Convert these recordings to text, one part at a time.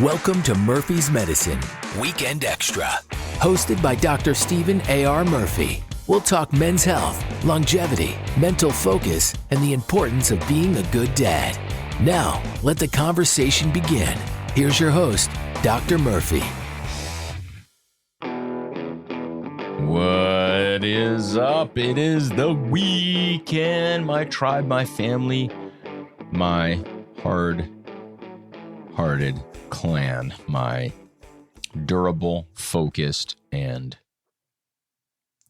Welcome to Murphy's Medicine, Weekend Extra. Hosted by Dr. Stephen A.R. Murphy. We'll talk men's health, longevity, mental focus, and the importance of being a good dad. Now, let the conversation begin. Here's your host, Dr. Murphy. What is up? It is the weekend. My tribe, my family, my hard-hearted clan, my durable, focused, and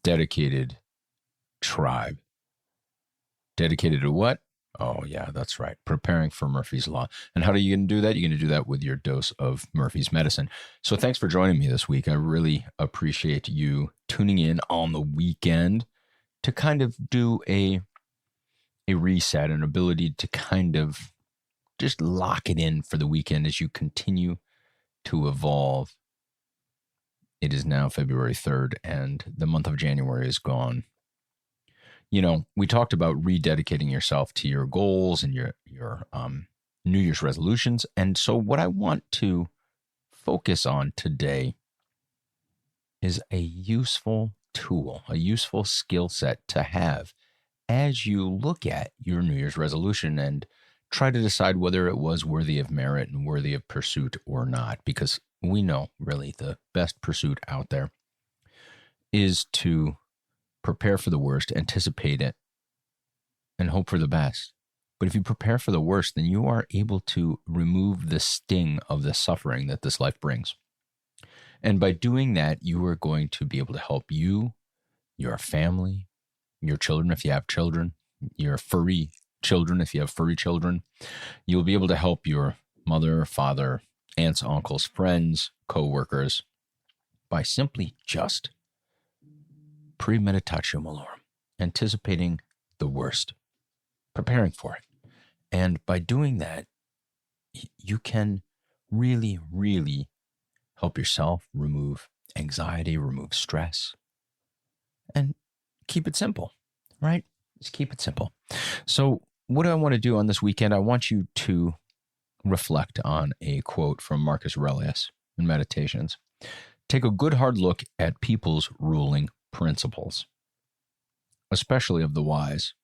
dedicated tribe. Dedicated to what? Oh, yeah, that's right. Preparing for Murphy's Law. And how are you going to do that? You're going to do that with your dose of Murphy's Medicine. So thanks for joining me this week. I really appreciate you tuning in on the weekend to kind of do a reset, an ability to kind of just lock it in for the weekend as you continue to evolve. It is now February 3rd, and the month of January is gone. You know, we talked about rededicating yourself to your goals and your New Year's resolutions. And so what I want to focus on today is a useful tool, a useful skill set to have as you look at your New Year's resolution and try to decide whether it was worthy of merit and worthy of pursuit or not. Because we know really the best pursuit out there is to prepare for the worst, anticipate it, and hope for the best. But if you prepare for the worst, then you are able to remove the sting of the suffering that this life brings. And by doing that, you are going to be able to help you, your family, your children, if you have children, your furry children, if you have furry children. You'll be able to help your mother, father, aunts, uncles, friends, co-workers by simply just premeditatio malorum, anticipating the worst, preparing for it. And by doing that, you can really, really help yourself remove anxiety, remove stress, and keep it simple, right? Just keep it simple. So what do I want to do on this weekend? I want you to reflect on a quote from Marcus Aurelius in Meditations. Take a good hard look at people's ruling principles, especially of the wise,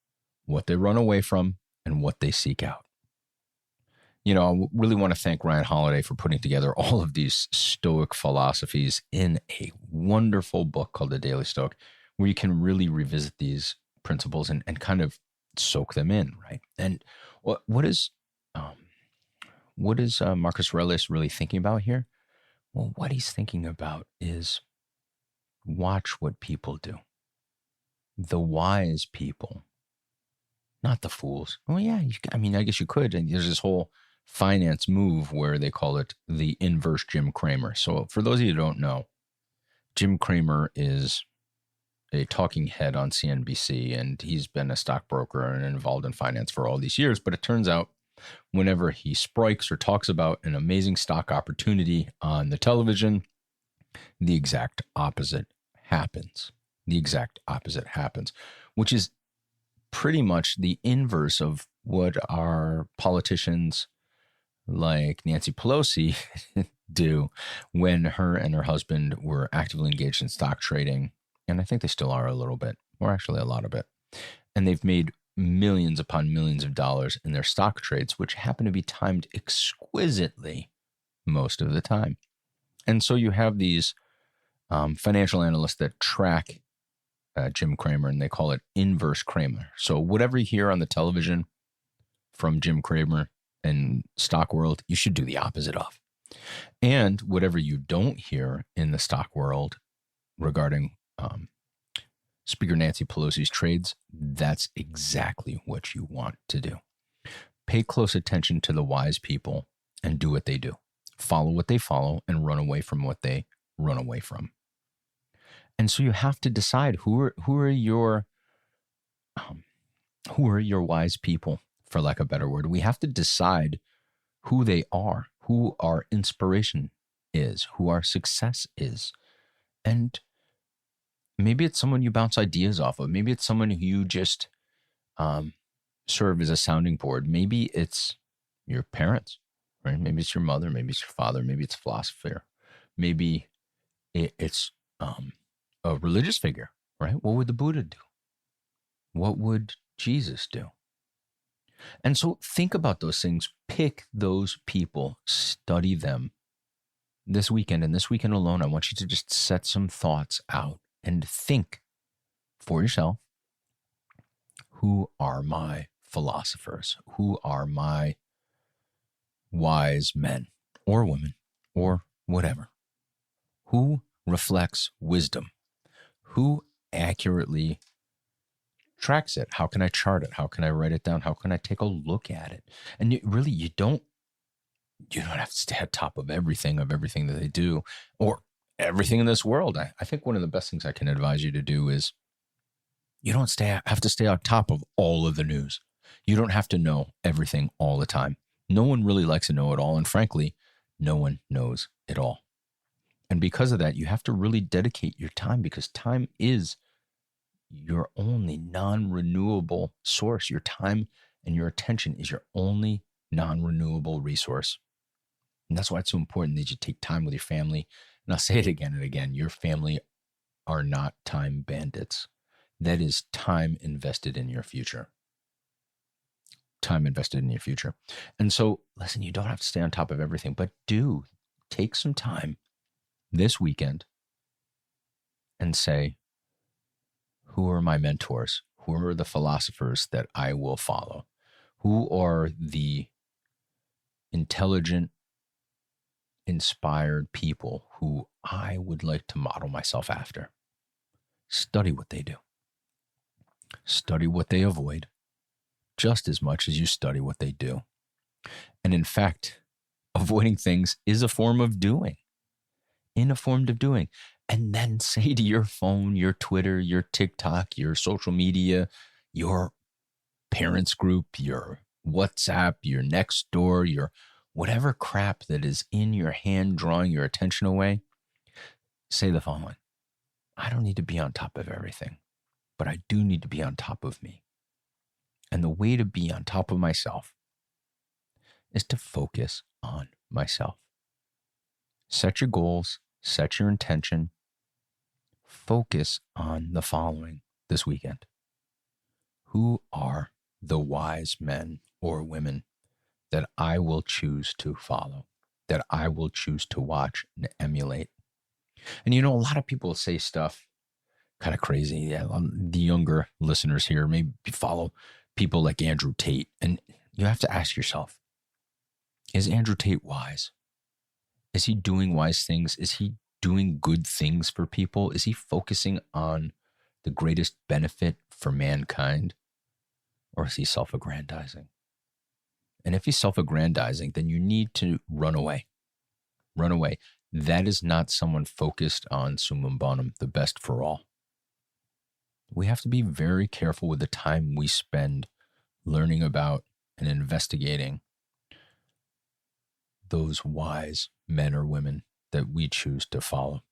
what they run away from and what they seek out. You know, I really want to thank Ryan Holiday for putting together all of these Stoic philosophies in a wonderful book called The Daily Stoic, where you can really revisit these principles and kind of soak them in, right? And what is Marcus Aurelius really thinking about here? Well, what he's thinking about is watch what people do. The wise people, not the fools. Well, yeah, I guess you could. And there's this whole finance move where they call it the inverse Jim Cramer. So for those of you who don't know, Jim Cramer is a talking head on CNBC, and he's been a stockbroker and involved in finance for all these years. But it turns out whenever he sprikes or talks about an amazing stock opportunity on the television, the exact opposite happens. The exact opposite happens, which is pretty much the inverse of what our politicians like Nancy Pelosi do when her and her husband were actively engaged in stock trading. And I think they still are a little bit, or actually a lot of it. And they've made millions upon millions of dollars in their stock trades, which happen to be timed exquisitely most of the time. And so you have these financial analysts that track Jim Cramer, and they call it inverse Cramer. So whatever you hear on the television from Jim Cramer and stock world, you should do the opposite of. And whatever you don't hear in the stock world regarding Speaker Nancy Pelosi's trades, that's exactly what you want to do. Pay close attention to the wise people and do what they do. Follow what they follow and run away from what they run away from. And so you have to decide who are your wise people, for lack of a better word. We have to decide who they are, who our inspiration is, who our success is. And maybe it's someone you bounce ideas off of. Maybe it's someone who you just serve as a sounding board. Maybe it's your parents, right? Maybe it's your mother, maybe it's your father, maybe it's a philosopher, maybe it's a religious figure, right? What would the Buddha do? What would Jesus do? And so think about those things, pick those people, study them this weekend. And this weekend alone, I want you to just set some thoughts out and think for yourself, who are my philosophers? Who are my wise men or women or whatever? Who reflects wisdom? Who accurately tracks it? How can I chart it? How can I write it down? How can I take a look at it? And you don't have to stay on top of everything that they do or everything in this world. I think one of the best things I can advise you to do is you don't have to stay on top of all of the news. You don't have to know everything all the time. No one really likes to know it all. And frankly, no one knows it all. And because of that, you have to really dedicate your time, because time is your only non-renewable source. Your time and your attention is your only non-renewable resource. And that's why it's so important that you take time with your family. And I'll say it again and again, your family are not time bandits. That is time invested in your future. Time invested in your future. And so, listen, you don't have to stay on top of everything, but do take some time this weekend and say, who are my mentors? Who are the philosophers that I will follow? Who are the intelligent, inspired people who I would like to model myself after? Study what they do. Study what they avoid just as much as you study what they do. And in fact, avoiding things is a form of doing. And then say to your phone, your Twitter, your TikTok, your social media, your parents group, your WhatsApp, your Nextdoor, your whatever crap that is in your hand drawing your attention away, say the following: I don't need to be on top of everything, but I do need to be on top of me. And the way to be on top of myself is to focus on myself. Set your goals, set your intention, focus on the following this weekend. Who are the wise men or women that I will choose to follow, that I will choose to watch and emulate? And a lot of people say stuff kind of crazy. Yeah, the younger listeners here maybe follow people like Andrew Tate. And you have to ask yourself, is Andrew Tate wise? Is he doing wise things? Is he doing good things for people? Is he focusing on the greatest benefit for mankind? Or is he self-aggrandizing? And if he's self-aggrandizing, then you need to run away. Run away. That is not someone focused on summum bonum, the best for all. We have to be very careful with the time we spend learning about and investigating those wise men or women that we choose to follow.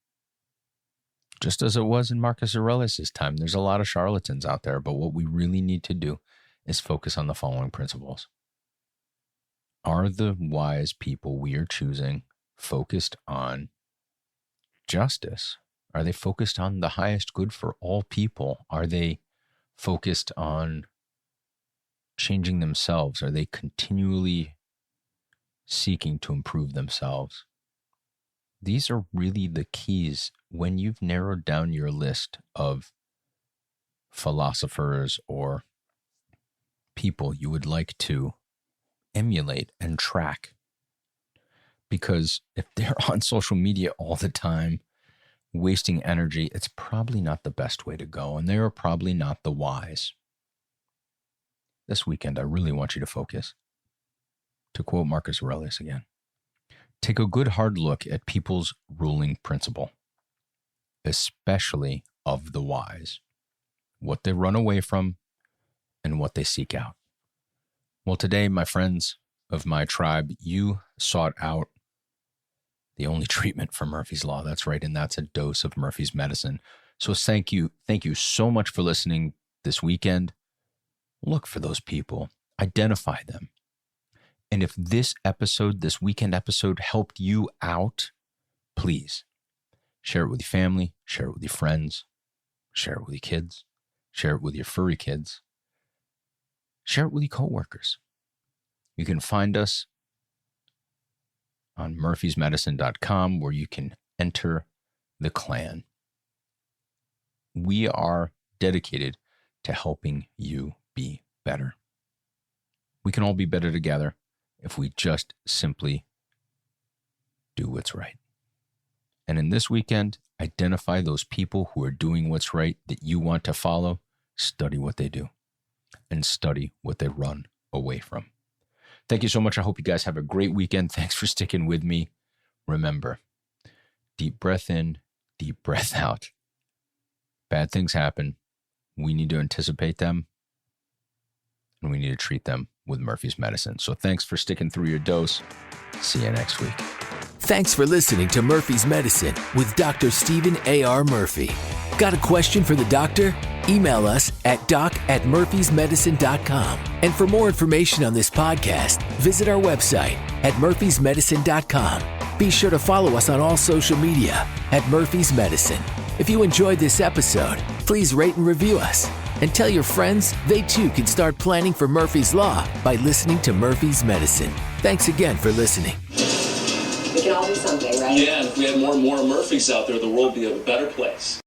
Just as it was in Marcus Aurelius' time, there's a lot of charlatans out there, but what we really need to do is focus on the following principles. Are the wise people we are choosing focused on justice? Are they focused on the highest good for all people? Are they focused on changing themselves? Are they continually seeking to improve themselves? These are really the keys when you've narrowed down your list of philosophers or people you would like to emulate and track. Because if they're on social media all the time, wasting energy, it's probably not the best way to go, and they are probably not the wise. This weekend, I really want you to focus. To quote Marcus Aurelius again, take a good hard look at people's ruling principle, especially of the wise, what they run away from and what they seek out. Well, today, my friends of my tribe, you sought out the only treatment for Murphy's Law. That's right. And that's a dose of Murphy's medicine. So thank you. Thank you so much for listening this weekend. Look for those people, identify them, And if this episode, this weekend episode, helped you out, please share it with your family, share it with your friends, share it with your kids, share it with your furry kids, share it with your coworkers. You can find us on murphysmedicine.com, where you can enter the clan. We are dedicated to helping you be better. We can all be better together if we just simply do what's right. And in this weekend, identify those people who are doing what's right that you want to follow, study what they do, and study what they run away from. Thank you so much. I hope you guys have a great weekend. Thanks for sticking with me. Remember, deep breath in, deep breath out. Bad things happen. We need to anticipate them, and we need to treat them with Murphy's Medicine. So thanks for sticking through your dose. See you next week. Thanks for listening to Murphy's Medicine with Dr. Stephen A.R. Murphy. Got a question for the doctor? Email us at doc@murphysmedicine.com. And for more information on this podcast, visit our website at murphysmedicine.com. Be sure to follow us on all social media at Murphy's Medicine. If you enjoyed this episode, please rate and review us. And tell your friends they too can start planning for Murphy's Law by listening to Murphy's Medicine. Thanks again for listening. We can all do something, right? Yeah, and if we had more and more Murphys out there, the world would be a better place.